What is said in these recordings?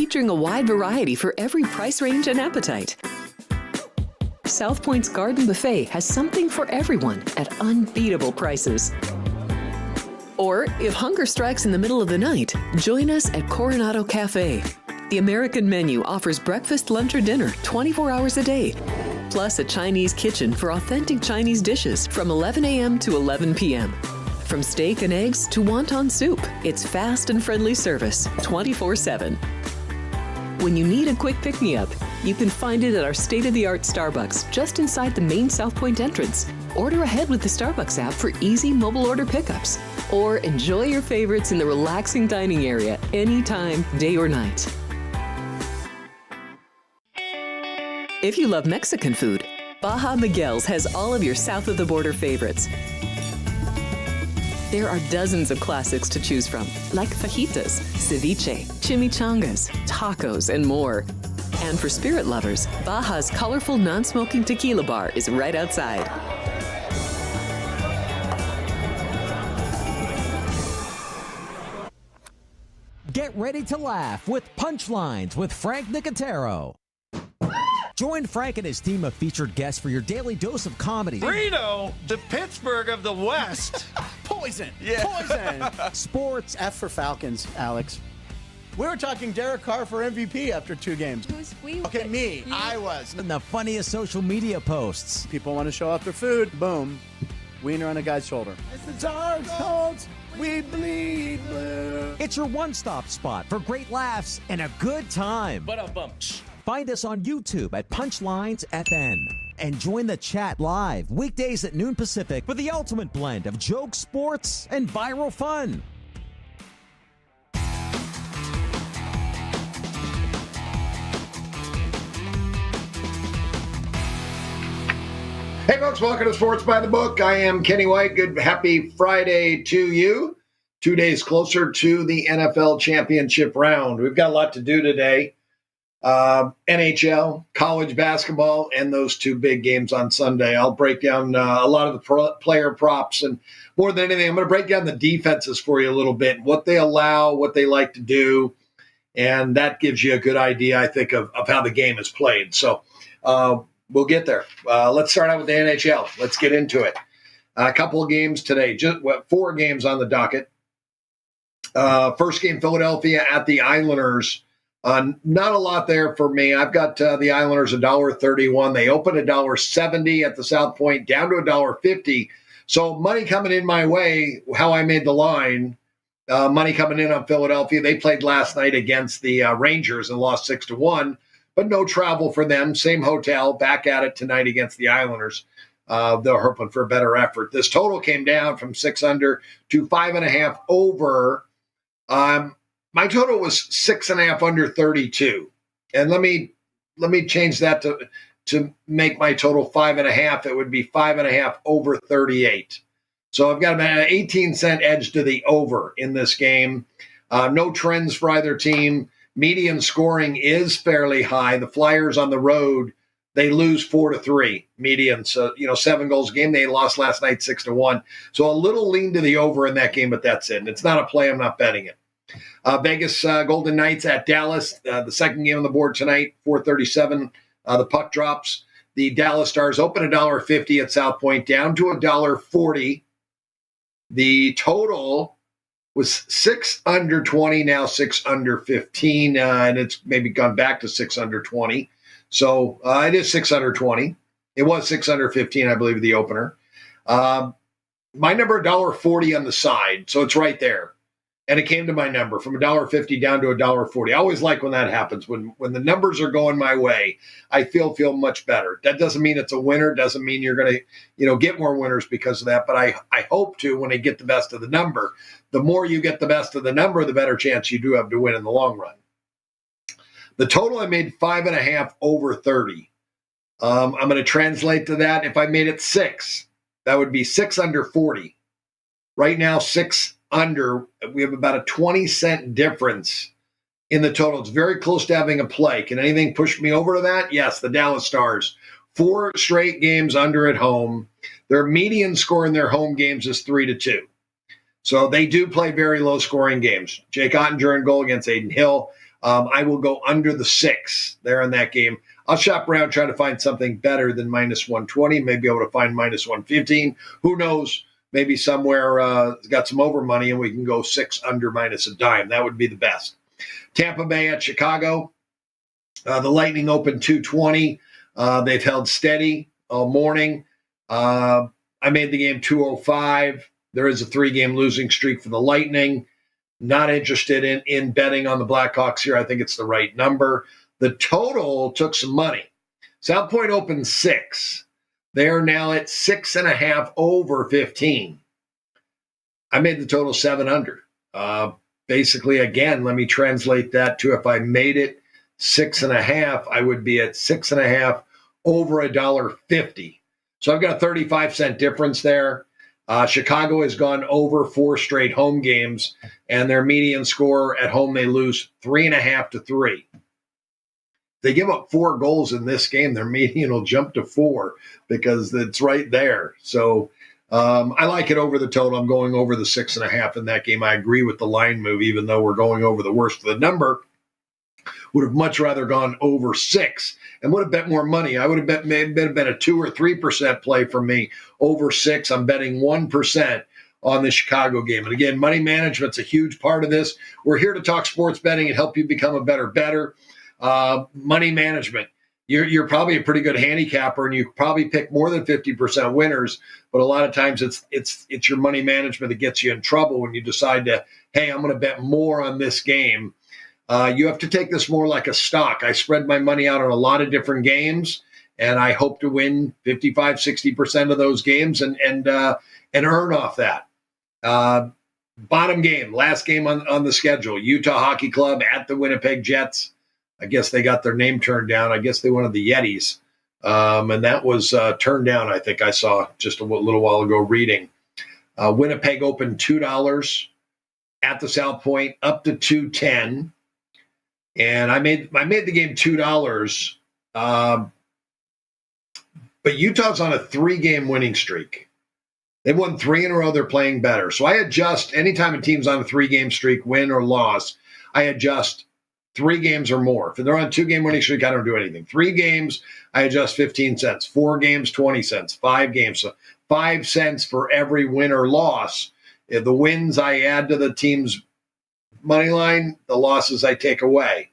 featuring a wide variety for every price range and appetite. South Point's Garden Buffet has something for everyone at unbeatable prices. Or, if hunger strikes in the middle of the night, join us at Coronado Cafe. The American menu offers breakfast, lunch, or dinner 24 hours a day, plus a Chinese kitchen for authentic Chinese dishes from 11 a.m. to 11 p.m. From steak and eggs to wonton soup, it's fast and friendly service 24/7. When you need a quick pick-me-up, you can find it at our state-of-the-art Starbucks just inside the main South Point entrance. Order ahead with the Starbucks app for easy mobile order pickups. Or enjoy your favorites in the relaxing dining area anytime, day or night. If you love Mexican food, Baja Miguel's has all of your south-of-the-border favorites. There are dozens of classics to choose from, like fajitas, ceviche, chimichangas, tacos, and more. And for spirit lovers, Baja's colorful non-smoking tequila bar is right outside. Get ready to laugh with Punchlines with Frank Nicotero. Join Frank and his team of featured guests for your daily dose of comedy. Reno, the Pittsburgh of the West. Poison. Yeah. Poison. Sports. F for Falcons, Alex. We were talking Derek Carr for MVP after 2 games. Who's we? Okay, me. You. I was. And the funniest social media posts. People want to show off their food. Boom. Wiener on a guy's shoulder. It's the Dark Colts. We bleed blue. It's your one-stop spot for great laughs and a good time. Find us on YouTube at Punchlines FN. And join the chat live weekdays at noon Pacific for the ultimate blend of jokes, sports, and viral fun. Hey folks, welcome to Sports by the Book. I am Kenny White. Good, happy Friday to you. 2 days closer to the NFL championship round. We've got a lot to do today. NHL, college basketball, and those 2 big games on Sunday. I'll break down a lot of the player props, and more than anything, I'm going to break down the defenses for you a little bit, what they allow, what they like to do, and that gives you a good idea, I think, of how the game is played. So we'll get there. Let's start out with the NHL. Let's get into it. A couple of games today, just 4 games on the docket. First game, Philadelphia at the Islanders. Not a lot there for me. I've got the Islanders $1.31. They open $1.70 at the South Point, down to $1.50. So money coming in my way, how I made the line, money coming in on Philadelphia. They played last night against the Rangers and lost 6-1, but no travel for them. Same hotel, back at it tonight against the Islanders. They're hoping for a better effort. This total came down from 6 under to 5.5 over. My total was 6.5 under 32. And let me change that to make my total 5.5. It would be 5.5 over 38. So I've got about an 18-cent edge to the over in this game. No trends for either team. Median scoring is fairly high. The Flyers on the road, they lose 4-3 median. So, 7 goals a game. They lost last night 6-1. So a little lean to the over in that game, but that's it. And it's not a play. I'm not betting it. Vegas Golden Knights at Dallas, the second game on the board tonight, 4:37. The puck drops. The Dallas Stars open $1.50 at South Point, down to $1.40. The total was 6 under 20, now 6 under 15, and it's maybe gone back to 6 under 20. So it is 6 under 20. It was 6 under 15, I believe, the opener. My number, $1.40 on the side, so it's right there. And it came to my number from $1.50 down to $1.40. I always like when that happens. When the numbers are going my way, I feel much better. That doesn't mean it's a winner. Doesn't mean you're going to, get more winners because of that. But I hope to when I get the best of the number. The more you get the best of the number, the better chance you do have to win in the long run. The total I made 5.5 over 30. I'm going to translate to that. If I made it 6, that would be 6 under 40. Right now, 6 under, we have about a 20-cent difference in the total. It's very close to having a play. Can anything push me over to that? Yes, the Dallas Stars. 4 straight games under at home. Their median score in their home games is 3-2. So they do play very low-scoring games. Jake Ottinger in goal against Aiden Hill. I will go under the 6 there in that game. I'll shop around, try to find something better than minus 120, maybe able to find minus 115. Who knows? Maybe somewhere got some over money and we can go 6 under minus a dime. That would be the best. Tampa Bay at Chicago. The Lightning opened 220. They've held steady all morning. I made the game 205. There is a 3-game losing streak for the Lightning. Not interested in betting on the Blackhawks here. I think it's the right number. The total took some money. South Point opened 6. They are now at 6.5 over 15. I made the total 7 under. Basically, again, let me translate that to if I made it 6.5, I would be at 6.5 over $1.50. So I've got a 35-cent difference there. Chicago has gone over 4 straight home games, and their median score at home, they lose 3.5 to 3. They give up 4 goals in this game, their median will jump to 4 because it's right there. So I like it over the total. I'm going over the 6.5 in that game. I agree with the line move, even though we're going over the worst of the number. Would have much rather gone over 6 and would have bet more money. I would have bet maybe been a 2 or 3% play for me over 6. I'm betting 1% on the Chicago game. And again, money management's a huge part of this. We're here to talk sports betting and help you become a better bettor. Money management. You're probably a pretty good handicapper, and you probably pick more than 50% winners. But a lot of times, it's your money management that gets you in trouble when you decide to, hey, I'm going to bet more on this game. You have to take this more like a stock. I spread my money out on a lot of different games, and I hope to win 55, 60% of those games and earn off that. Bottom game, last game on the schedule, Utah Hockey Club at the Winnipeg Jets. I guess they got their name turned down. I guess they wanted the Yetis, and that was turned down, I think I saw just a little while ago reading. Winnipeg opened $2 at the South Point, up to $2.10. And I made the game $2, but Utah's on a 3-game winning streak. They've won 3 in a row. They're playing better. So I adjust anytime a team's on a 3-game streak, win or loss, I adjust 3 games or more. If they're on a 2-game winning streak, I don't do anything. 3 games, I adjust 15 cents. 4 games, 20 cents. 5 games, so 5 cents for every win or loss. If the wins I add to the team's money line, the losses I take away.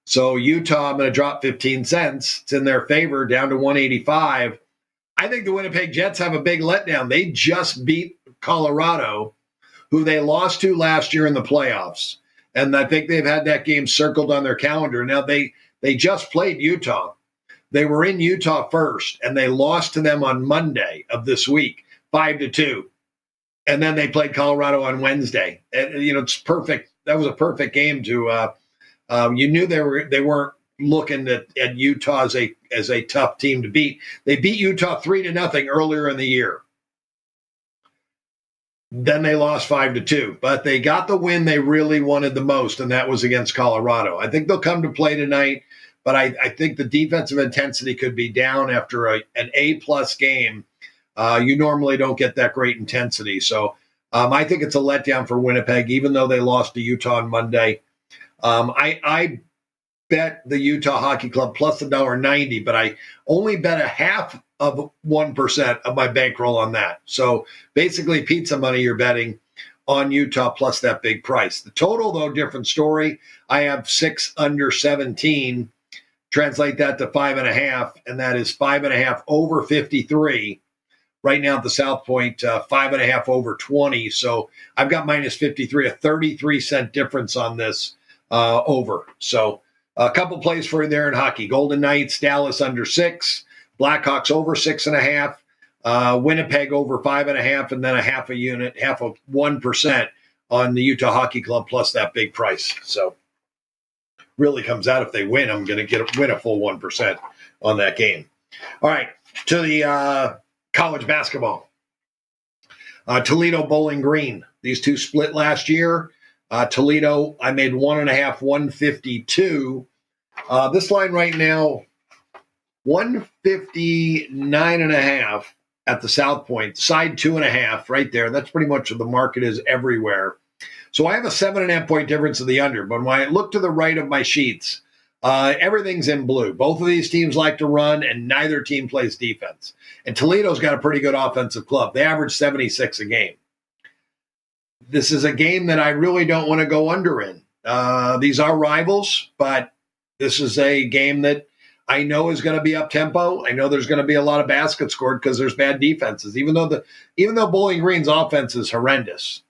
So Utah, I'm going to drop 15 cents. It's in their favor, down to 185. I think the Winnipeg Jets have a big letdown. They just beat Colorado, who they lost to last year in the playoffs. And I think they've had that game circled on their calendar. Now, they just played Utah. They were in Utah first, and they lost to them on Monday of this week, 5-2. And then they played Colorado on Wednesday. And, it's perfect. That was a perfect game to you knew they weren't looking at Utah as a tough team to beat. They beat Utah 3-0 earlier in the year. Then they lost 5-2, but they got the win they really wanted the most, and that was against Colorado. I think they'll come to play tonight, but I think the defensive intensity could be down after an A-plus game. You normally don't get that great intensity. So I think it's a letdown for Winnipeg, even though they lost to Utah on Monday. I bet the Utah Hockey Club plus $1.90, but I only bet a half of 1% of my bankroll on that. So basically pizza money you're betting on Utah plus that big price. The total, though, different story. I have 6 under 17. Translate that to 5.5, and that is 5.5 over 53. Right now at the South Point, 5.5 over 20. So I've got minus 53, a 33-cent difference on this over. So a couple plays for you there in hockey. Golden Knights, Dallas under 6. Blackhawks over 6.5, Winnipeg over 5.5, and then a half a unit, half of 1% on the Utah Hockey Club plus that big price. So really comes out if they win, I'm going to win a full 1% on that game. All right, to the college basketball. Toledo, Bowling Green. These two split last year. Toledo, I made 1.5, 152. This line right now, 159.5 at the South Point, side 2.5 right there. That's pretty much what the market is everywhere. So I have a 7.5 point difference of the under. But when I look to the right of my sheets, everything's in blue. Both of these teams like to run, and neither team plays defense. And Toledo's got a pretty good offensive club. They average 76 a game. This is a game that I really don't want to go under in. These are rivals, but this is a game that I know is going to be up tempo. I know there's going to be a lot of baskets scored because there's bad defenses. Even though Bowling Green's offense is horrendous,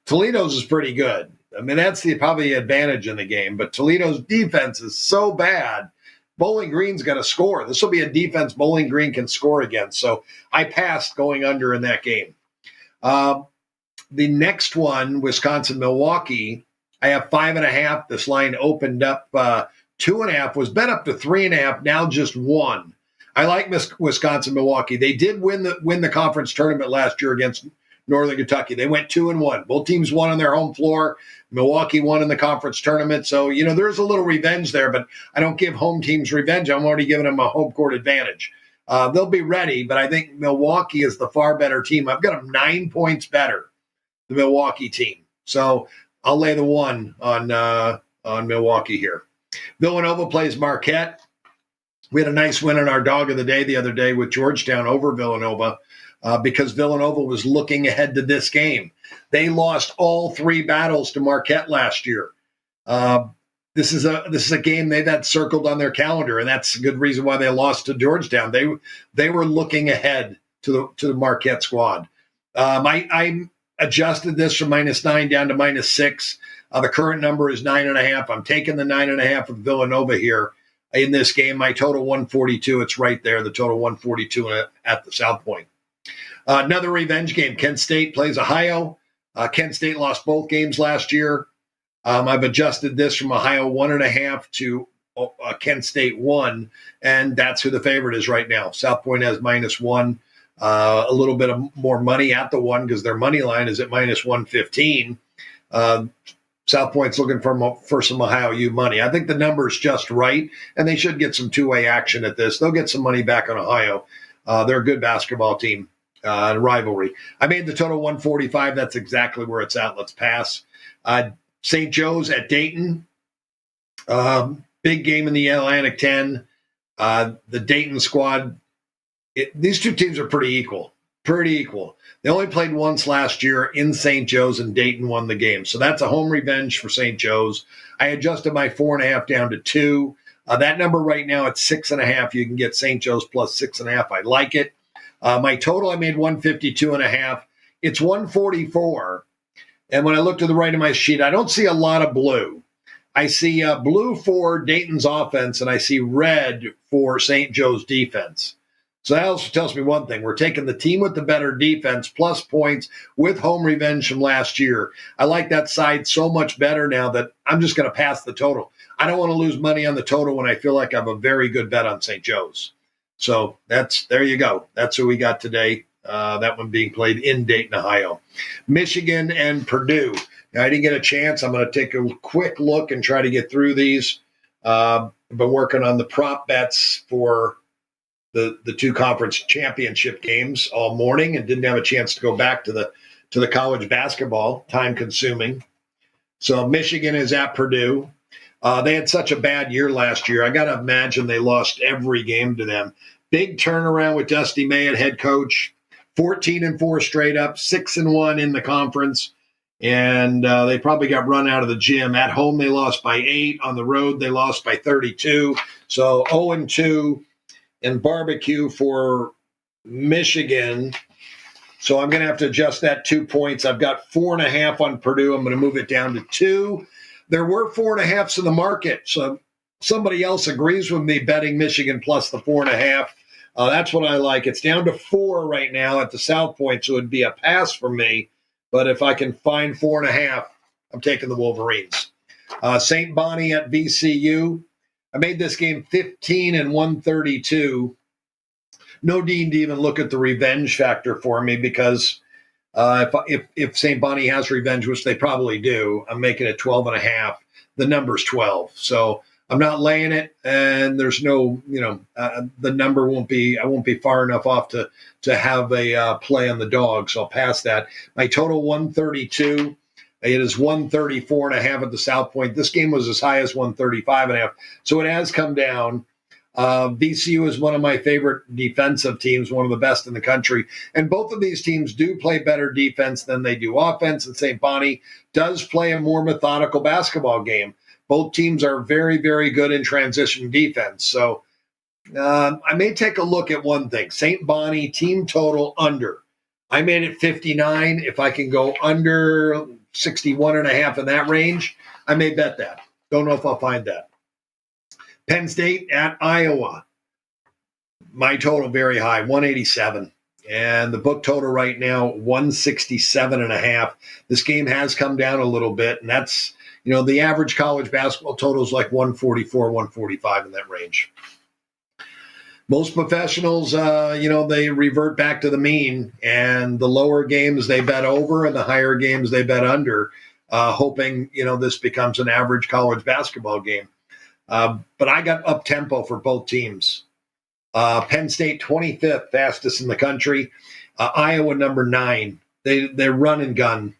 Toledo's is pretty good. I mean, that's probably the advantage in the game. But Toledo's defense is so bad, Bowling Green's going to score. This will be a defense Bowling Green can score against. So I passed going under in that game. The next one, Wisconsin-Milwaukee, I have 5.5. This line opened up 2.5, was bet up to 3.5, now just 1. I like Wisconsin-Milwaukee. They did win the conference tournament last year against Northern Kentucky. They went 2-1. Both teams won on their home floor. Milwaukee won in the conference tournament. So, there's a little revenge there, but I don't give home teams revenge. I'm already giving them a home court advantage. They'll be ready, but I think Milwaukee is the far better team. I've got them 9 points better, the Milwaukee team. So I'll lay the 1 on Milwaukee here. Villanova plays Marquette. We had a nice win on our dog of the day the other day with Georgetown over Villanova because Villanova was looking ahead to this game. They lost all 3 battles to Marquette last year. This is a game they've had circled on their calendar, and that's a good reason why they lost to Georgetown. They were looking ahead to the Marquette squad. I adjusted this from -9 down to -6. The current number is 9.5. I'm taking the 9.5 of Villanova here in this game. My total 142. It's right there. The total 142 at the South Point. Another revenge game. Kent State plays Ohio. Kent State lost both games last year. I've adjusted this from Ohio 1.5 to Kent State 1, and that's who the favorite is right now. South Point has -1. A little bit of more money at the 1 because their money line is at -115. South Point's looking for some Ohio U money. I think the number is just right, and they should get some two-way action at this. They'll get some money back on Ohio. They're a good basketball team, rivalry. I made the total 145. That's exactly where it's at. Let's pass. St. Joe's at Dayton. Big game in the Atlantic 10. The Dayton squad, these two teams are pretty equal. They only played once last year in St. Joe's, and Dayton won the game. So that's a home revenge for St. Joe's. I adjusted my 4.5 down to 2. That number right now at 6.5. You can get St. Joe's plus 6.5. I like it. My total, I made 152.5. It's 144. And when I look to the right of my sheet, I don't see a lot of blue. I see blue for Dayton's offense, and I see red for St. Joe's defense. So that also tells me one thing. We're taking the team with the better defense plus points with home revenge from last year. I like that side so much better now that I'm just going to pass the total. I don't want to lose money on the total when I feel like I have a very good bet on St. Joe's. So there you go. That's who we got today. That one being played in Dayton, Ohio. Michigan and Purdue. Now, I didn't get a chance. I'm going to take a quick look and try to get through these. I've been working on the prop bets for the two conference championship games all morning and didn't have a chance to go back to the college basketball, time consuming. So Michigan is at Purdue. They had such a bad year last year. I got to imagine they lost every game to them. Big turnaround with Dusty May at head coach, 14-4 straight up, 6-1 in the conference. And they probably got run out of the gym. At home, they lost by 8. On the road, they lost by 32. So 0-2 in barbecue for Michigan. So I'm going to have to adjust that 2 points. I've got 4.5 on Purdue. I'm going to move it down to 2. There were 4.5s in the market. So somebody else agrees with me betting Michigan plus the 4.5. That's what I like. It's down to 4 right now at the South Point, so it would be a pass for me. But if I can find 4.5, I'm taking the Wolverines. St. Bonnie at VCU. I made this game 15 and 132. No need to even look at the revenge factor for me because if St. Bonnie has revenge, which they probably do, I'm making it 12.5. The number's 12. So I'm not laying it, and there's no, the number won't be, I won't be far enough off to have a play on the dog, so I'll pass that. My total 132. It is 134.5 at the South Point. This game was as high as 135.5. So it has come down. VCU is one of my favorite defensive teams, one of the best in the country. And both of these teams do play better defense than they do offense. And St. Bonnie does play a more methodical basketball game. Both teams are very, very good in transition defense. So I may take a look at one thing. St. Bonnie team total under. I made it 59. If I can go under 61.5 in that range, I may bet that. Don't know if I'll find that. Penn State at Iowa. My total very high, 187. And the book total right now, 167.5. This game has come down a little bit, and that's, the average college basketball total is like 144, 145 in that range. Most professionals, they revert back to the mean, and the lower games they bet over and the higher games they bet under, hoping, this becomes an average college basketball game. But I got up tempo for both teams. Penn State 25th fastest in the country. Iowa number 9. They run and gun.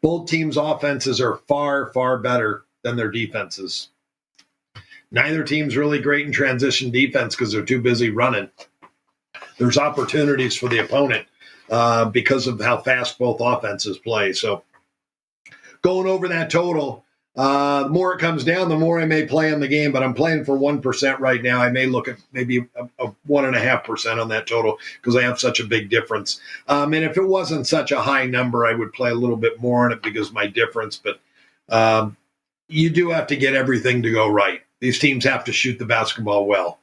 Both teams' offenses are far, far better than their defenses. Neither team's really great in transition defense because they're too busy running. There's opportunities for the opponent because of how fast both offenses play. So going over that total, the more it comes down, the more I may play in the game, but I'm playing for 1% right now. I may look at maybe a 1.5% on that total because I have such a big difference. And if it wasn't such a high number, I would play a little bit more on it because of my difference. But you do have to get everything to go right. These teams have to shoot the basketball well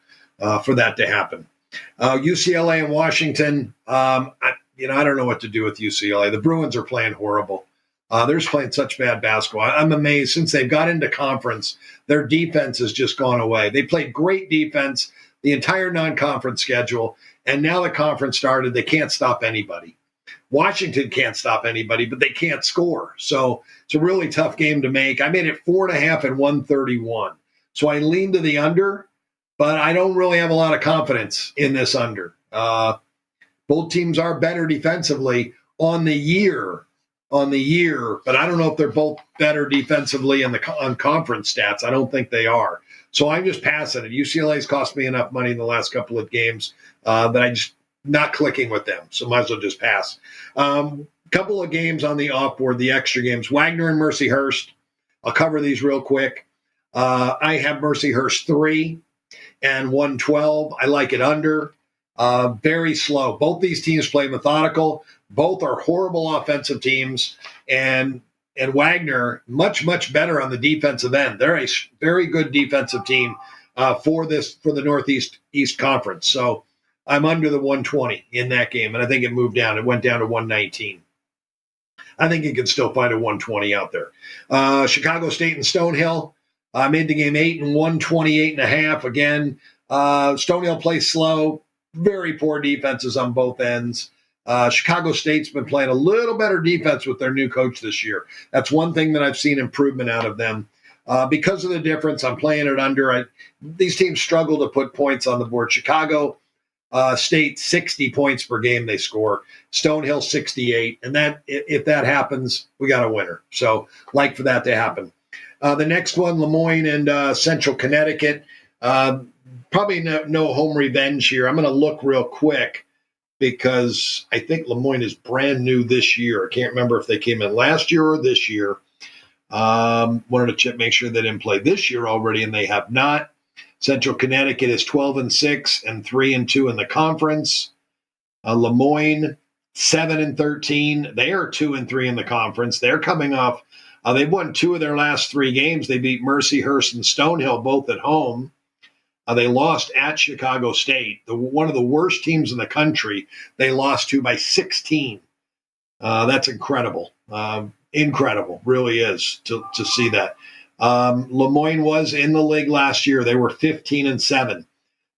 for that to happen. UCLA and Washington, I don't know what to do with UCLA. The Bruins are playing horrible. They're just playing such bad basketball. I'm amazed. Since they've got into conference, their defense has just gone away. They played great defense the entire non-conference schedule, and now the conference started. They can't stop anybody. Washington can't stop anybody, but they can't score. So it's a really tough game to make. I made it 4.5 and 131. So I lean to the under, but I don't really have a lot of confidence in this under. Both teams are better defensively on the year, but I don't know if they're both better defensively on conference stats. I don't think they are. So I'm just passing it. UCLA's cost me enough money in the last couple of games that I just not clicking with them. So might as well just pass. Couple of games on the off board, the extra games. Wagner and Mercyhurst. I'll cover these real quick. I have Mercyhurst 3 and 112. I like it under. Very slow. Both these teams play methodical. Both are horrible offensive teams, and Wagner much, much better on the defensive end. They're a very good defensive team for the Northeast East Conference. So I'm under the 120 in that game, and I think it moved down. It went down to 119. I think you can still find a 120 out there. Chicago State and Stonehill. I made the game 8 and 128.5. Again, Stonehill plays slow. Very poor defenses on both ends. Chicago State's been playing a little better defense with their new coach this year. That's one thing that I've seen improvement out of them. Because of the difference, I'm playing it under. These teams struggle to put points on the board. Chicago State, 60 points per game they score. Stonehill, 68. And that, if that happens, we got a winner. So like for that to happen. The next one, Lemoyne and Central Connecticut. Probably no home revenge here. I'm going to look real quick because I think Lemoyne is brand new this year. I can't remember if they came in last year or this year. Wanted to make sure they didn't play this year already, and they have not. Central Connecticut is 12 and 6 and 3 and 2 in the conference. Lemoyne 7 and 13. They are 2 and 3 in the conference. They're coming off. They've won 2 of their last 3 games. They beat Mercyhurst and Stonehill both at home. They lost at Chicago State, one of the worst teams in the country. They lost to by 16. That's incredible. Incredible, really is to see that. Lemoyne was in the league last year. They were 15 and 7.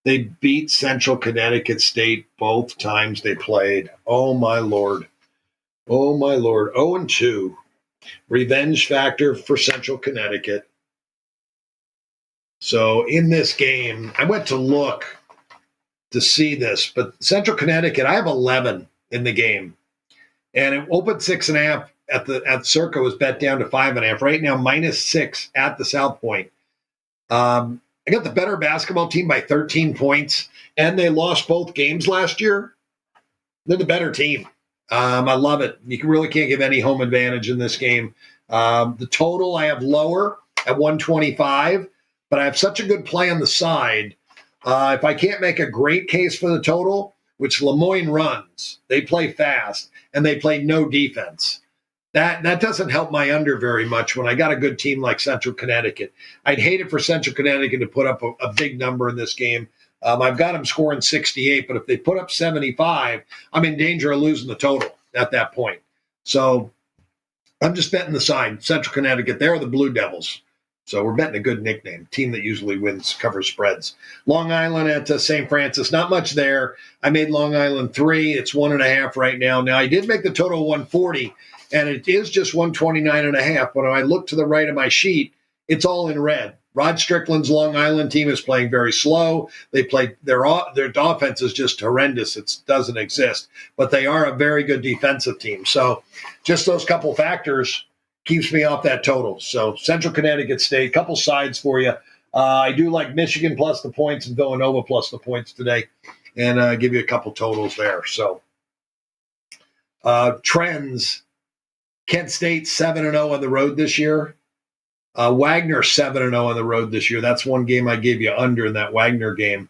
They beat Central Connecticut State both times they played. Oh my Lord. Oh my Lord. 0 and 2. Revenge factor for Central Connecticut. So in this game, I went to look to see this, but Central Connecticut, I have 11 in the game. And it opened 6.5, at Circa was bet down to 5.5. Right now, -6 at the South Point. I got the better basketball team by 13 points, and they lost both games last year. They're the better team. I love it. You really can't give any home advantage in this game. The total I have lower at 125, but I have such a good play on the side. If I can't make a great case for the total, which Lemoyne runs, they play fast, and they play no defense. That doesn't help my under very much when I got a good team like Central Connecticut. I'd hate it for Central Connecticut to put up a big number in this game. I've got them scoring 68, but if they put up 75, I'm in danger of losing the total at that point. So I'm just betting the side. Central Connecticut, they're the Blue Devils. So we're betting a good nickname, team that usually covers spreads. Long Island at St. Francis, not much there. I made Long Island 3. It's 1.5 right now. Now, I did make the total 140, and it is just 129.5. But when I look to the right of my sheet, it's all in red. Rod Strickland's Long Island team is playing very slow. They play their offense is just horrendous. It doesn't exist, but they are a very good defensive team. So just those couple factors keeps me off that total. So Central Connecticut State, couple sides for you. I do like Michigan plus the points and Villanova plus the points today, and give you a couple totals there. So trends: Kent State 7-0 on the road this year. Wagner 7-0 on the road this year. That's one game I gave you under in that Wagner game.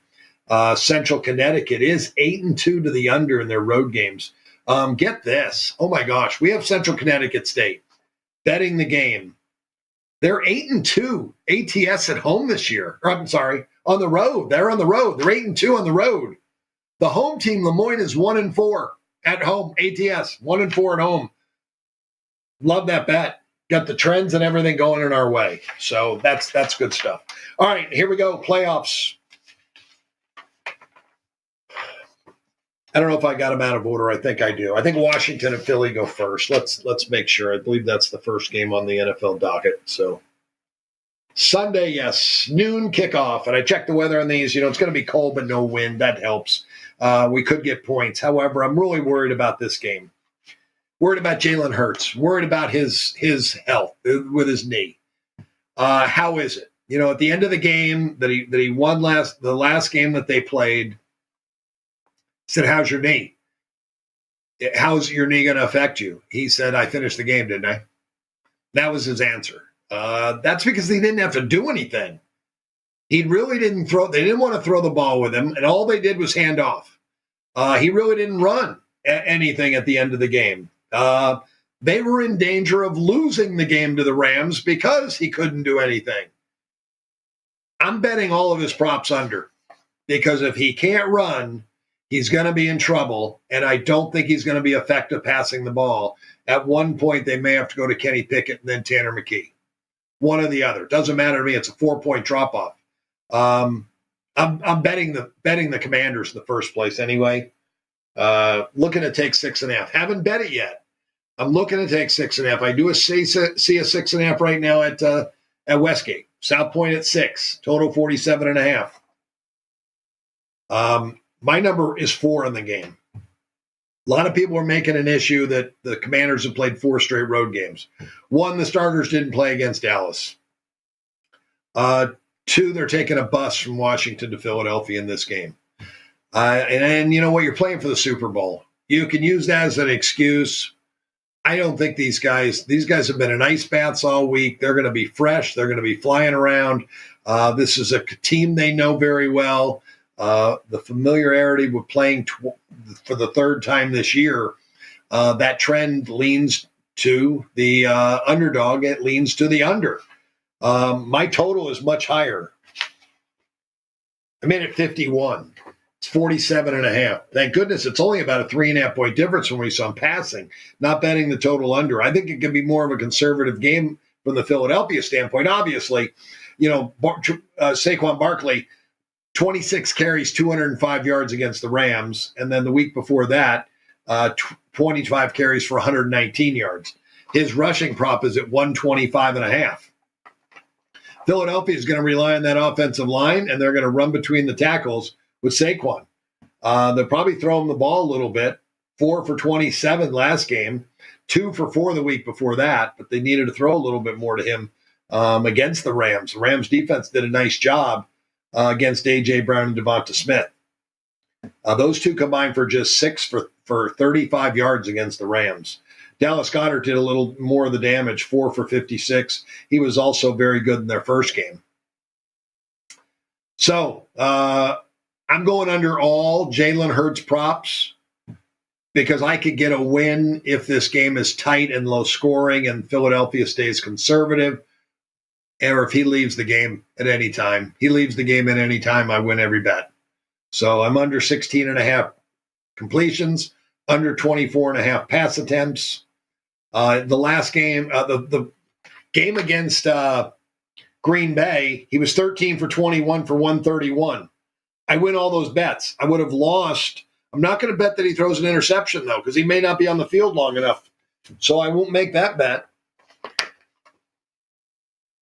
Central Connecticut is 8-2 to the under in their road games. Get this. Oh, my gosh. We have Central Connecticut State betting the game. They're 8-2 ATS at home this year. Or, I'm sorry, on the road. They're on the road. They're 8-2 on the road. The home team, Lemoyne, is 1-4 at home. ATS, 1-4 at home. Love that bet. Got the trends and everything going in our way. So that's good stuff. All right, here we go. Playoffs. I don't know if I got them out of order. I think I do. I think Washington and Philly go first. Let's make sure. I believe that's the first game on the NFL docket. So Sunday, yes, noon kickoff. And I checked the weather on these. It's going to be cold, but no wind. That helps. We could get points. However, I'm really worried about this game. Worried about Jalen Hurts. Worried about his health with his knee. How is it? At the end of the game that he won the last game that they played, said, "How's your knee? How's your knee going to affect you?" He said, "I finished the game, didn't I?" That was his answer. That's because he didn't have to do anything. He really didn't throw. They didn't want to throw the ball with him, and all they did was hand off. He really didn't run anything at the end of the game. They were in danger of losing the game to the Rams because he couldn't do anything. I'm betting all of his props under, because if he can't run, he's going to be in trouble, and I don't think he's going to be effective passing the ball. At one point, they may have to go to Kenny Pickett and then Tanner McKee. One or the other. Doesn't matter to me. It's a 4-point drop-off. I'm betting the Commanders in the first place anyway. Looking to take 6.5. Haven't bet it yet. I'm looking to take 6.5. I do see a 6.5 right now at Westgate. South Point at 6. Total 47.5. My number is 4 in the game. A lot of people are making an issue that the Commanders have played 4 straight road games. 1, the starters didn't play against Dallas. 2, they're taking a bus from Washington to Philadelphia in this game. And you know what? You're playing for the Super Bowl. You can use that as an excuse. I don't think these guys have been in ice baths all week. They're going to be fresh. They're going to be flying around. This is a team they know very well. The familiarity with playing for the third time this year, that trend leans to the underdog. It leans to the under. My total is much higher. I made it 51. It's 47.5. Thank goodness it's only about a 3.5 point difference when we saw passing, not betting the total under. I think it can be more of a conservative game from the Philadelphia standpoint. Obviously, Saquon Barkley, 26 carries, 205 yards against the Rams. And then the week before that, 25 carries for 119 yards. His rushing prop is at 125.5. Philadelphia is going to rely on that offensive line, and they're going to run between the tackles with Saquon. They'll probably throw him the ball a little bit. 4 for 27 last game, 2 for 4 the week before that, but they needed to throw a little bit more to him against the Rams. The Rams defense did a nice job against A.J. Brown and Devonta Smith. Those two combined for just 6 for 35 yards against the Rams. Dallas Goedert did a little more of the damage, 4 for 56. He was also very good in their first game. So I'm going under all Jalen Hurts props because I could get a win if this game is tight and low scoring and Philadelphia stays conservative, or if he leaves the game at any time. He leaves the game at any time, I win every bet. So I'm under 16.5 completions, under 24.5 pass attempts. The last game, the game against Green Bay, he was 13 for 21 for 131. I win all those bets. I would have lost. I'm not going to bet that he throws an interception, though, because he may not be on the field long enough. So I won't make that bet.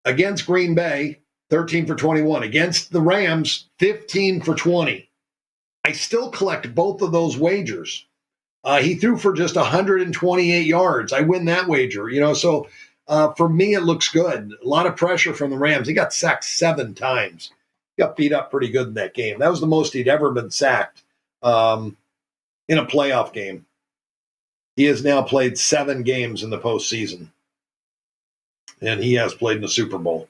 Against Green Bay, 13 for 21. Against the Rams, 15 for 20. I still collect both of those wagers. He threw for just 128 yards. I win that wager, So for me, it looks good. A lot of pressure from the Rams. He got sacked 7 times. He got beat up pretty good in that game. That was the most he'd ever been sacked in a playoff game. He has now played 7 games in the postseason, and he has played in the Super Bowl.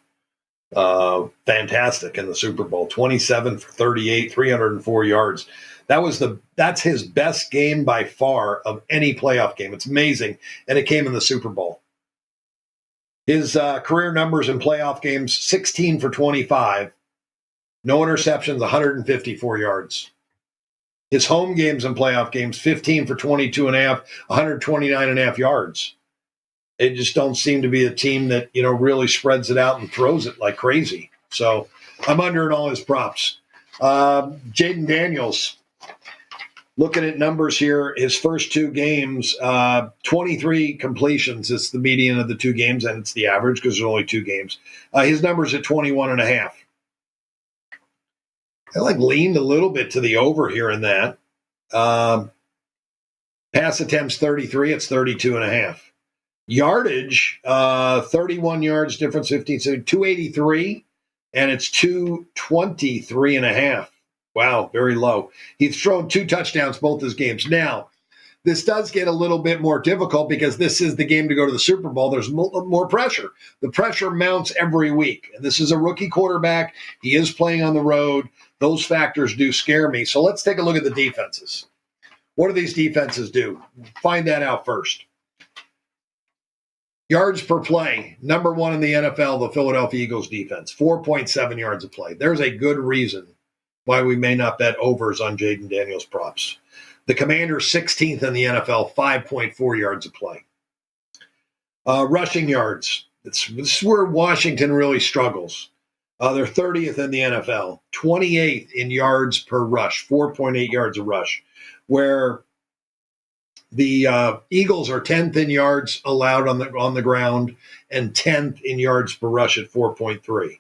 Fantastic in the Super Bowl. 27 for 38, 304 yards. That's his best game by far of any playoff game. It's amazing, and it came in the Super Bowl. His career numbers in playoff games: 16 for 25, no interceptions, 154 yards. His home games in playoff games: 15 for 22.5, 129.5 yards. They just don't seem to be a team that really spreads it out and throws it like crazy. So I'm under in all his props. Jaden Daniels. Looking at numbers here, his first 2 games, 23 completions. It's the median of the 2 games, and it's the average because there's only 2 games. His numbers at 21.5. I leaned a little bit to the over here in that. Pass attempts 33, it's 32.5. Yardage, 31 yards difference, 15, so 283, and it's 223.5. Wow, very low. He's thrown 2 touchdowns both his games. Now, this does get a little bit more difficult because this is the game to go to the Super Bowl. There's more pressure. The pressure mounts every week. And this is a rookie quarterback. He is playing on the road. Those factors do scare me. So let's take a look at the defenses. What do these defenses do? Find that out first. Yards per play, number 1 in the NFL, the Philadelphia Eagles defense, 4.7 yards a play. There's a good reason why we may not bet overs on Jaden Daniels props. The Commanders, 16th in the NFL, 5.4 yards a play. Rushing yards, this is where Washington really struggles. They're 30th in the NFL, 28th in yards per rush, 4.8 yards a rush, where the Eagles are 10th in yards allowed on the ground and 10th in yards per rush at 4.3.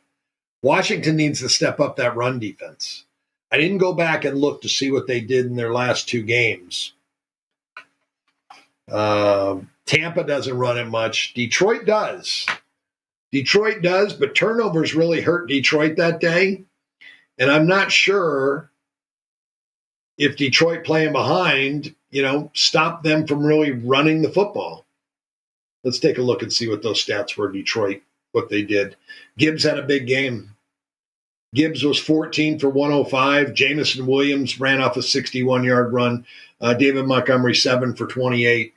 Washington needs to step up that run defense. I didn't go back and look to see what they did in their last 2 games. Tampa doesn't run it much. Detroit does. But turnovers really hurt Detroit that day. And I'm not sure if Detroit playing behind, stop them from really running the football. Let's take a look and see what those stats were, Detroit, what they did. Gibbs had a big game. Gibbs was 14 for 105. Jamison Williams ran off a 61-yard run. David Montgomery, 7 for 28.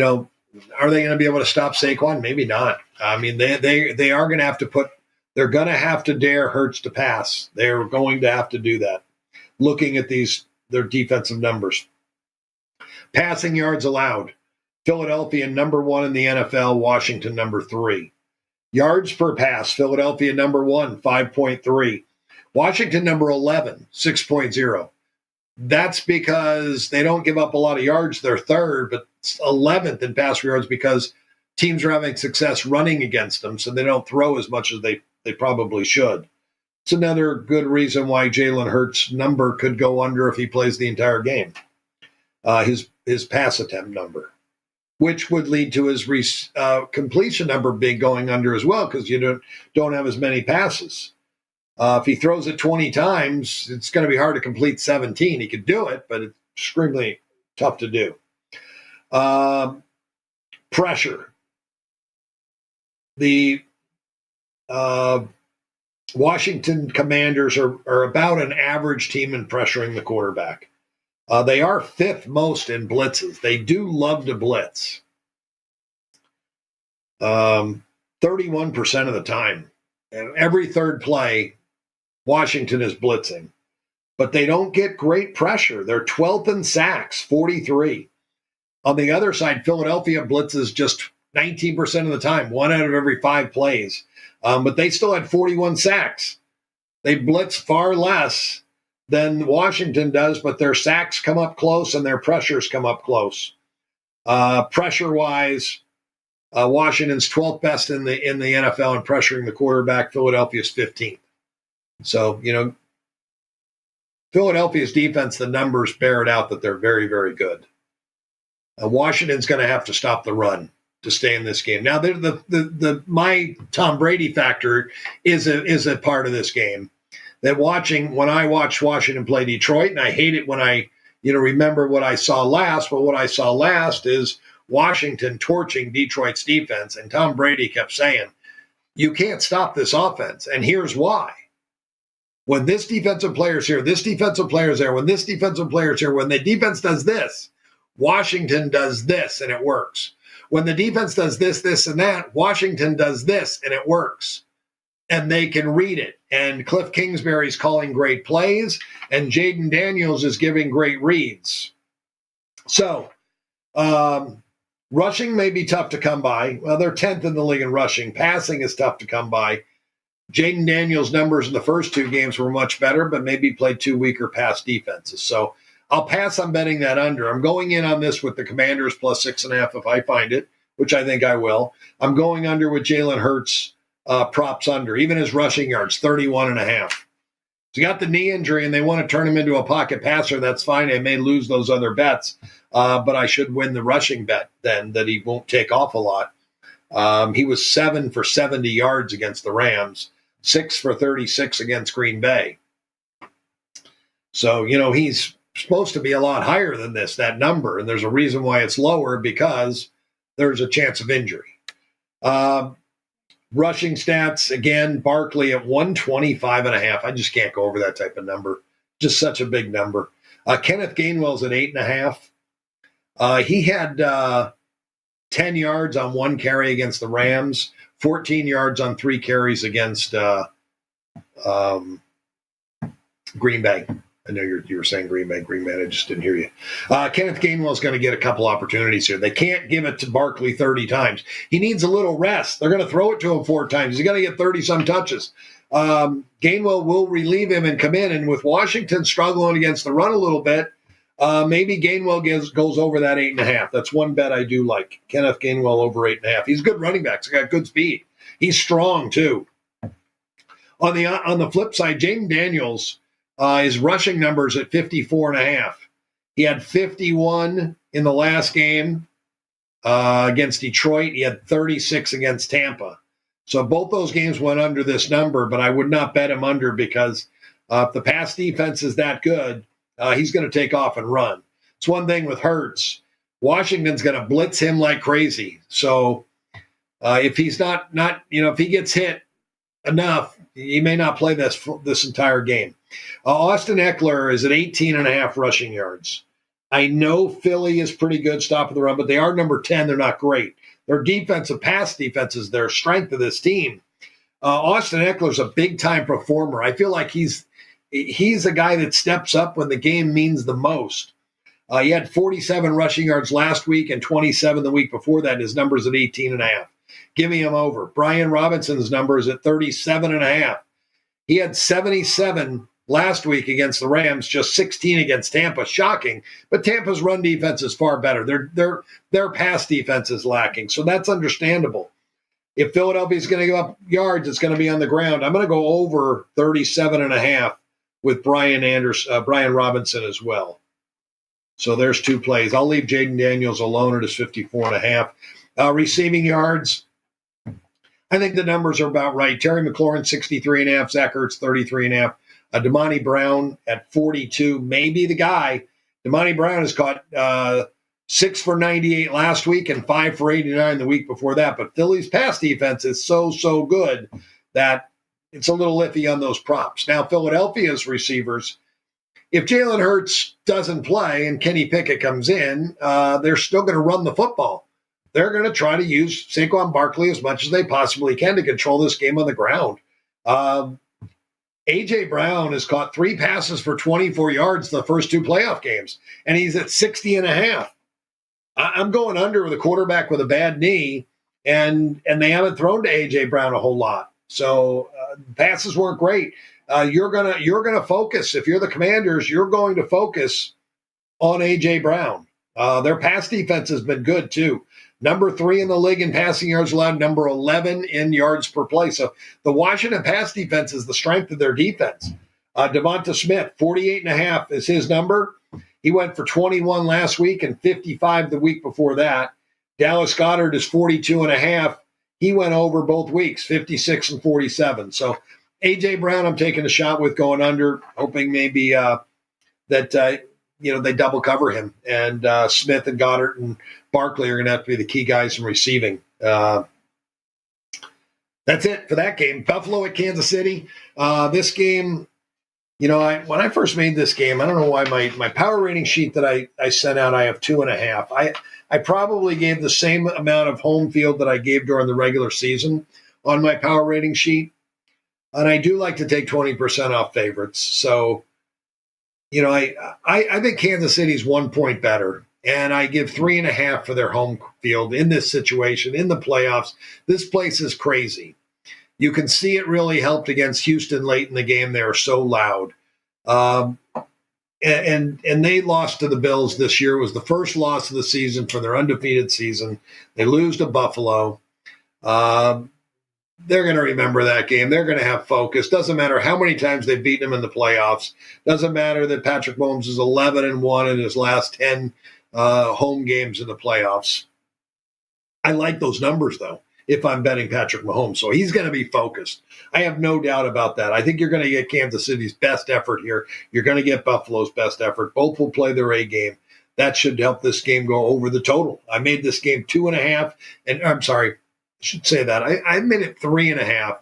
Are they going to be able to stop Saquon? Maybe not. I mean, they are going to have to they're going to have to dare Hurts to pass. They're going to have to do that. Looking at their defensive numbers. Passing yards allowed. Philadelphia, number 1 in the NFL. Washington, number 3. Yards per pass. Philadelphia, number 1, 5.3. Washington, number 11, 6.0. That's because they don't give up a lot of yards. They're 3rd, but 11th in pass yards because teams are having success running against them, so they don't throw as much as they probably should. It's another good reason why Jalen Hurts' number could go under if he plays the entire game. His his pass attempt number, which would lead to his completion number going under as well, because you don't have as many passes. If he throws it 20 times, it's going to be hard to complete 17. He could do it, but it's extremely tough to do. Pressure. The Washington Commanders are about an average team in pressuring the quarterback. They are fifth most in blitzes. They do love to blitz. 31% of the time. And every third play, Washington is blitzing. But they don't get great pressure. They're 12th in sacks, 43. On the other side, Philadelphia blitzes just 19% of the time, 1 out of every 5 plays. But they still had 41 sacks. They blitz far less than Washington does, but their sacks come up close and their pressures come up close. Pressure-wise, Washington's 12th best in the NFL in pressuring the quarterback. Philadelphia's 15th. So, Philadelphia's defense, the numbers bear it out that they're very, very good. Washington's going to have to stop the run to stay in this game. Now, my Tom Brady factor is a part of this game. That when I watched Washington play Detroit, and I hate it when I remember what I saw last, but what I saw last is Washington torching Detroit's defense, and Tom Brady kept saying, you can't stop this offense, and here's why. When this defensive player's here, this defensive player's there, when this defensive player's here, when the defense does this, Washington does this, and it works. When the defense does this, this, and that, Washington does this, and it works. And they can read it. And Cliff Kingsbury's calling great plays, and Jaden Daniels is giving great reads. So, rushing may be tough to come by. Well, they're 10th in the league in rushing. Passing is tough to come by. Jaden Daniels' numbers in the first 2 games were much better, but maybe played 2 weaker pass defenses. So I'll pass on betting that under. I'm going in on this with the Commanders plus 6.5 if I find it, which I think I will. I'm going under with Jalen Hurts. Props under, even his rushing yards, 31.5. He got the knee injury and they want to turn him into a pocket passer. That's fine. I may lose those other bets, but I should win the rushing bet then that he won't take off a lot. He was 7 for 70 yards against the Rams, 6 for 36 against Green Bay. So, he's supposed to be a lot higher than that number. And there's a reason why it's lower, because there's a chance of injury. Rushing stats, again, Barkley at 125.5. I just can't go over that type of number. Just such a big number. Kenneth Gainwell's at 8.5. He had 10 yards on 1 carry against the Rams, 14 yards on 3 carries against Green Bay. I know you were saying Green Bay. I just didn't hear you. Kenneth Gainwell's going to get a couple opportunities here. They can't give it to Barkley 30 times. He needs a little rest. They're going to throw it to him 4 times. He's going to get 30-some touches. Gainwell will relieve him and come in. And with Washington struggling against the run a little bit, maybe Gainwell goes over that 8.5. That's one bet I do like. Kenneth Gainwell over 8.5. He's a good running back. He's got good speed. He's strong, too. On the flip side, Jaden Daniels, his rushing numbers at 54.5. He had 51 in the last game against Detroit. He had 36 against Tampa. So both those games went under this number, but I would not bet him under, because if the pass defense is that good, he's going to take off and run. It's one thing with Hurts. Washington's going to blitz him like crazy. So if he's not, if he gets hit enough, he may not play this entire game. Austin Eckler is at 18.5 rushing yards. I know Philly is pretty good stopping the run, but they are number 10. They're not great. Their pass defense is their strength of this team. Austin Eckler's a big-time performer. I feel like he's a guy that steps up when the game means the most. He had 47 rushing yards last week and 27 the week before that. His number's at 18.5. Give me him over. Brian Robinson's number is at 37.5. He had 77 last week against the Rams, just 16 against Tampa. Shocking. But Tampa's run defense is far better. Their pass defense is lacking. So that's understandable. If Philadelphia's going to give up yards, it's going to be on the ground. I'm going to go over 37.5 with Brian Robinson as well. So there's 2 plays. I'll leave Jaden Daniels alone at his 54.5. Receiving yards, I think the numbers are about right. Terry McLaurin, 63.5. Zach Ertz, 33.5. Damani Brown at 42, maybe the guy. Damani Brown has caught 6 for 98 last week and 5 for 89 the week before that. But Philly's pass defense is so good that it's a little iffy on those props. Now, Philadelphia's receivers, if Jalen Hurts doesn't play and Kenny Pickett comes in, they're still going to run the football. They're going to try to use Saquon Barkley as much as they possibly can to control this game on the ground. A.J. Brown has caught 3 passes for 24 yards the first 2 playoff games, and he's at 60.5. I'm going under with a quarterback with a bad knee, and they haven't thrown to A.J. Brown a whole lot. So passes weren't great. You're gonna focus. If you're the Commanders, you're going to focus on A.J. Brown. Their pass defense has been good too. Number 3 in the league in passing yards allowed, number 11 in yards per play. So the Washington pass defense is the strength of their defense. Devonta Smith, 48.5 is his number. He went for 21 last week and 55 the week before that. Dallas Goedert is 42.5. He went over both weeks, 56 and 47. So A.J. Brown, I'm taking a shot with going under, hoping maybe that they double cover him. And Smith and Goddard and Barkley are going to have to be the key guys in receiving. That's it for that game. Buffalo at Kansas City. This game, when I first made this game, I don't know why my power rating sheet that I sent out, I have 2.5. I probably gave the same amount of home field that I gave during the regular season on my power rating sheet. And I do like to take 20% off favorites. So, I think Kansas City's 1 point better. And I give 3.5 for their home field in this situation, in the playoffs. This place is crazy. You can see it really helped against Houston late in the game. They are so loud. And they lost to the Bills this year. It was the first loss of the season for their undefeated season. They lose to Buffalo. They're going to remember that game. They're going to have focus. Doesn't matter how many times they've beaten them in the playoffs. Doesn't matter that Patrick Mahomes is 11-1 in his last 10 home games in the playoffs. I like those numbers, though, if I'm betting Patrick Mahomes. So he's going to be focused. I have no doubt about that. I think you're going to get Kansas City's best effort here. You're going to get Buffalo's best effort. Both will play their A game. That should help this game go over the total. I made this game 2.5, and I'm sorry, I should say that. I made it 3.5,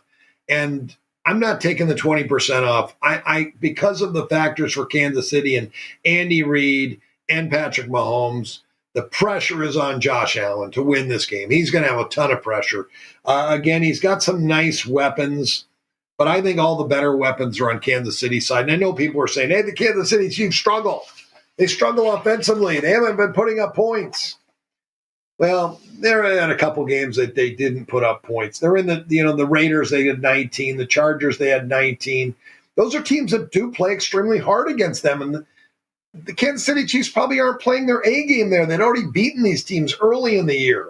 and I'm not taking the 20% off. I because of the factors for Kansas City and Andy Reid and Patrick Mahomes, the pressure is on Josh Allen to win this game. He's going to have a ton of pressure. Again, he's got some nice weapons, but I think all the better weapons are on Kansas City's side. And I know people are saying, hey, the Kansas City Chiefs struggle. They struggle offensively. They haven't been putting up points. Well, they're in a couple games that they didn't put up points. They're in the Raiders, they had 19. The Chargers, they had 19. Those are teams that do play extremely hard against them. And the Kansas City Chiefs probably aren't playing their A game there. They'd already beaten these teams early in the year.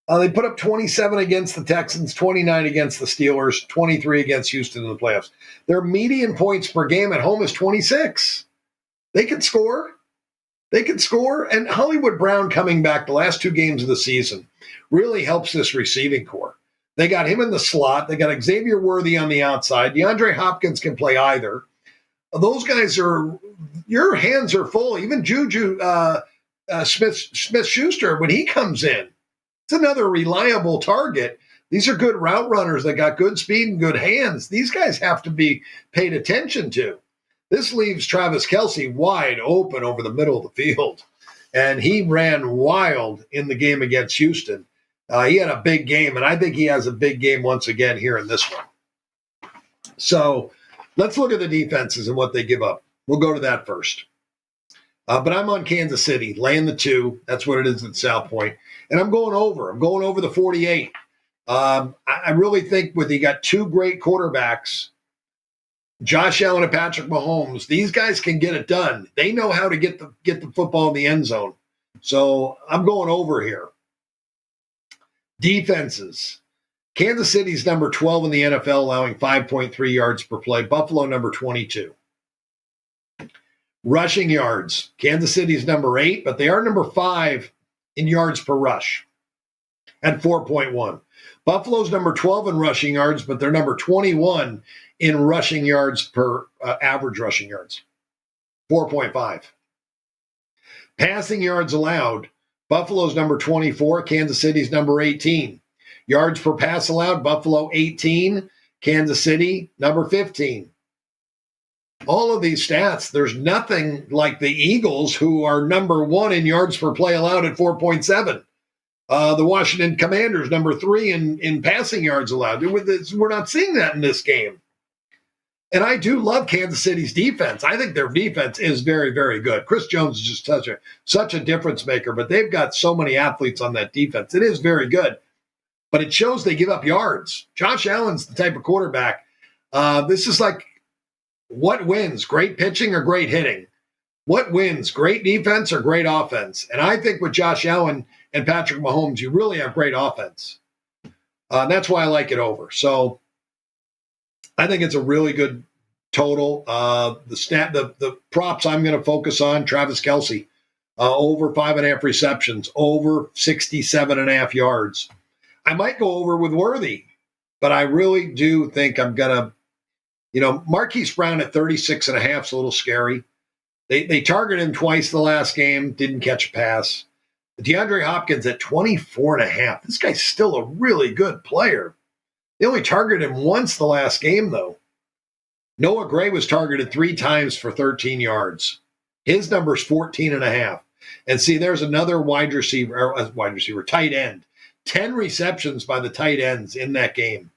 They put up 27 against the Texans, 29 against the Steelers, 23 against Houston in the playoffs. Their median points per game at home is 26. They can score. They can score. And Hollywood Brown coming back the last 2 games of the season really helps this receiving core. They got him in the slot. They got Xavier Worthy on the outside. DeAndre Hopkins can play either. Those guys your hands are full. Even Juju Smith-Schuster, when he comes in, it's another reliable target. These are good route runners that got good speed and good hands. These guys have to be paid attention to. This leaves Travis Kelce wide open over the middle of the field. And he ran wild in the game against Houston. He had a big game, and I think he has a big game once again here in this one. So let's look at the defenses and what they give up. We'll go to that first. But I'm on Kansas City, laying the 2. That's what it is at South Point. And I'm going over. I'm going over the 48. I really think you got 2 great quarterbacks, Josh Allen and Patrick Mahomes, these guys can get it done. They know how to get the football in the end zone. So I'm going over here. Defenses. Kansas City's number 12 in the NFL, allowing 5.3 yards per play. Buffalo, number 22. Rushing yards. Kansas City's number 8, but they are number 5 in yards per rush at 4.1. Buffalo's number 12 in rushing yards, but they're number 21 in rushing yards per average rushing yards, 4.5. Passing yards allowed. Buffalo's number 24, Kansas City's number 18. Yards per pass allowed, Buffalo 18, Kansas City number 15. All of these stats, there's nothing like the Eagles, who are number 1 in yards per play allowed at 4.7. The Washington Commanders, number 3 in passing yards allowed. We're not seeing that in this game. And I do love Kansas City's defense. I think their defense is very, very good. Chris Jones is just such a difference maker, but they've got so many athletes on that defense. It is very good, but it shows they give up yards. Josh Allen's the type of quarterback. This is like, what wins, great pitching or great hitting? What wins, great defense or great offense? And I think with Josh Allen and Patrick Mahomes, you really have great offense. That's why I like it over. So I think it's a really good total. The props I'm going to focus on: Travis Kelce, over 5.5 receptions, over 67.5 yards. I might go over with Worthy, but I really do think I'm going to, Marquise Brown at 36.5 is a little scary. They targeted him twice the last game, didn't catch a pass. DeAndre Hopkins at 24.5. This guy's still a really good player. They only targeted him once the last game, though. Noah Gray was targeted 3 times for 13 yards. His number's 14.5. And see, there's another tight end. 10 receptions by the tight ends in that game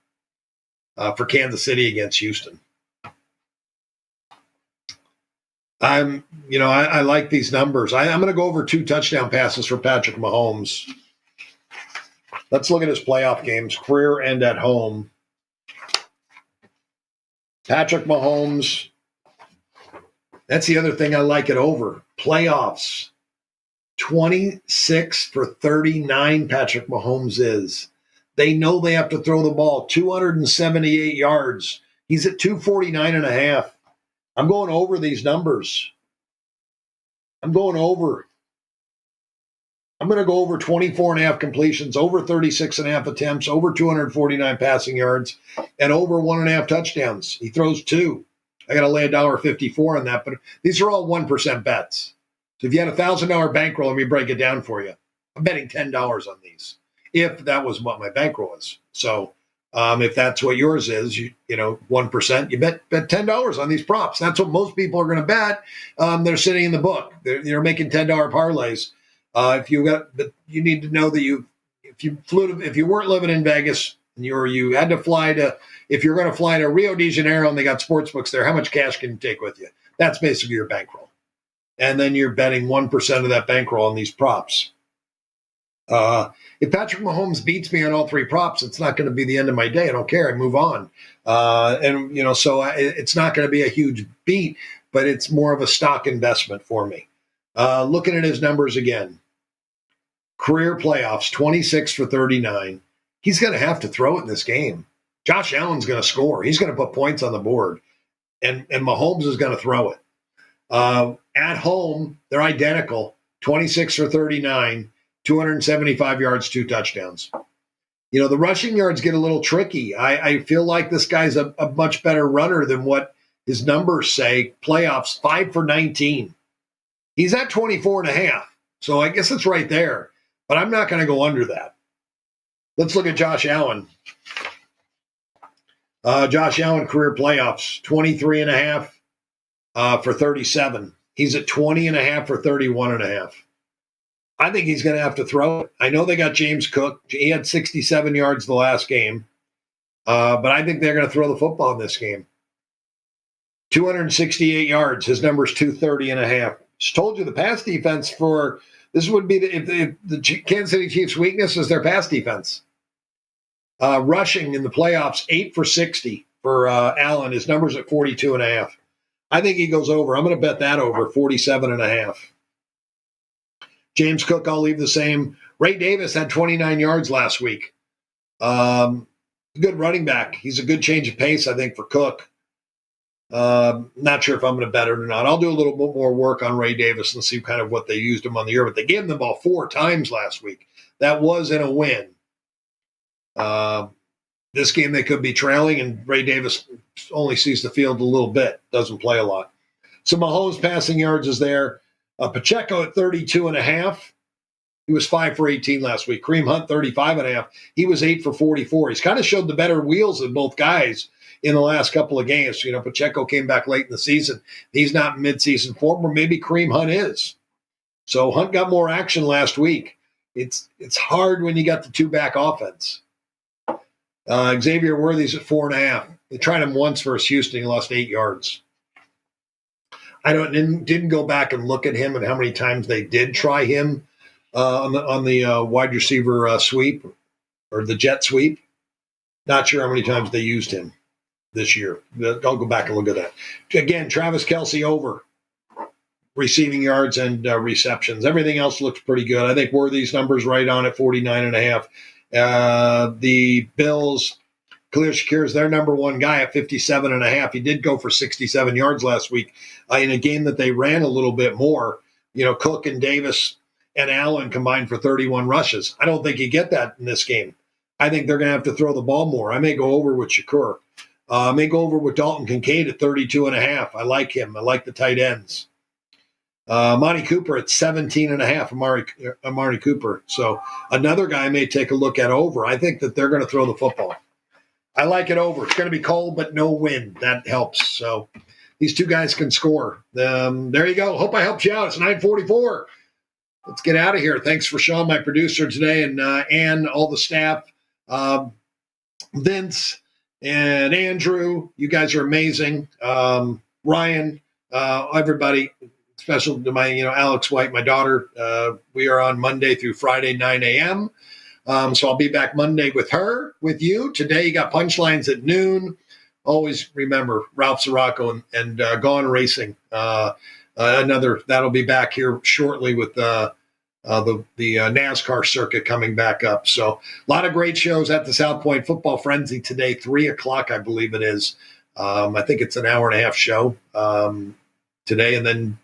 for Kansas City against Houston. I like these numbers. I'm going to go over 2 touchdown passes for Patrick Mahomes. Let's look at his playoff games, career and at home. Patrick Mahomes, that's the other thing I like it over. Playoffs, 26 for 39 Patrick Mahomes is. They know they have to throw the ball, 278 yards. He's at 249.5. I'm going over these numbers. I'm going over. I'm going to go over 24.5 completions, over 36.5 attempts, over 249 passing yards, and over 1.5 touchdowns. He throws 2. I got to lay $1.54 on that, but these are all 1% bets. So if you had a $1,000 bankroll, let me break it down for you. I'm betting $10 on these, if that was what my bankroll is. So if that's what yours is, 1%, you bet $10 on these props. That's what most people are going to bet. They're sitting in the book. They're making $10 parlays. But you need to know that if you weren't living in Vegas and you had to fly if you're going to fly to Rio de Janeiro and they got sports books there, how much cash can you take with you? That's basically your bankroll. And then you're betting 1% of that bankroll on these props. If Patrick Mahomes beats me on all 3 props, it's not going to be the end of my day. I don't care. I move on. It's not going to be a huge beat, but it's more of a stock investment for me. Looking at his numbers again, career playoffs, 26 for 39. He's going to have to throw it in this game. Josh Allen's going to score. He's going to put points on the board, and Mahomes is going to throw it. At home, they're identical, 26 for 39, 275 yards, 2 touchdowns. The rushing yards get a little tricky. I feel like this guy's a much better runner than what his numbers say. Playoffs, 5 for 19. He's at 24.5, so I guess it's right there. But I'm not going to go under that. Let's look at Josh Allen. Josh Allen career playoffs, 23.5 for 37. He's at 20.5 for 31.5. I think he's going to have to throw it. I know they got James Cook. He had 67 yards the last game. But I think they're going to throw the football in this game. 268 yards. His number's 230.5. Just told you the pass defense for this would be if the Kansas City Chiefs' weakness is their pass defense. Rushing in the playoffs, 8 for 60 for Allen. His number's at 42.5. I think he goes over. I'm going to bet that over 47.5. James Cook, I'll leave the same. Ray Davis had 29 yards last week. Good running back. He's a good change of pace, I think, for Cook. Not sure if I'm going to bet it or not. I'll do a little bit more work on Ray Davis and see kind of what they used him on the year. But they gave him the ball 4 times last week. That was in a win. This game they could be trailing, and Ray Davis only sees the field a little bit, doesn't play a lot. So Mahomes' passing yards is there. Pacheco at 32.5. He was 5 for 18 last week. Kareem Hunt, 35.5. He was 8 for 44. He's kind of showed the better wheels of both guys in the last couple of games. You know, Pacheco came back late in the season. He's not in midseason form, or maybe Kareem Hunt is. So Hunt got more action last week. It's hard when you got the 2-back offense. Xavier Worthy's at 4.5. They tried him once versus Houston. He lost 8 yards. I didn't go back and look at him and how many times they did try him on the wide receiver sweep or the jet sweep. Not sure how many times they used him this year. I'll go back and look at that. Again, Travis Kelce over receiving yards and receptions. Everything else looks pretty good. I think Worthy's numbers right on at 49.5. The Bills, Khalil Shakir is their number one guy at 57.5. He did go for 67 yards last week in a game that they ran a little bit more. You know, Cook and Davis and Allen combined for 31 rushes. I don't think you get that in this game. I think they're going to have to throw the ball more. I may go over with Shakur. I may go over with Dalton Kincaid at 32.5. I like him. I like the tight ends. Amari Cooper at 17.5, Amari Cooper. So another guy I may take a look at over. I think that they're going to throw the football. I like it over. It's going to be cold, but no wind. That helps. So these two guys can score. There you go. Hope I helped you out. It's 9:44. Let's get out of here. Thanks for Sean, my producer today, and Ann, all the staff, Vince and Andrew. You guys are amazing. Ryan, everybody. Special to my, Alex White, my daughter. We are on Monday through Friday, 9 a.m. So I'll be back Monday with her, with you. Today you got Punchlines at noon. Always remember Ralph Sirocco and Gone Racing. That'll be back here shortly with the NASCAR circuit coming back up. So a lot of great shows at the South Point Football Frenzy today, 3:00, I believe it is. I think it's an hour and a half show today, and then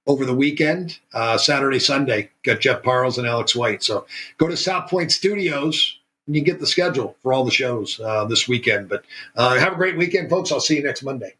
over the weekend, Saturday, Sunday, got Jeff Parles and Alex White. So go to South Point Studios and you get the schedule for all the shows this weekend. But have a great weekend, folks. I'll see you next Monday.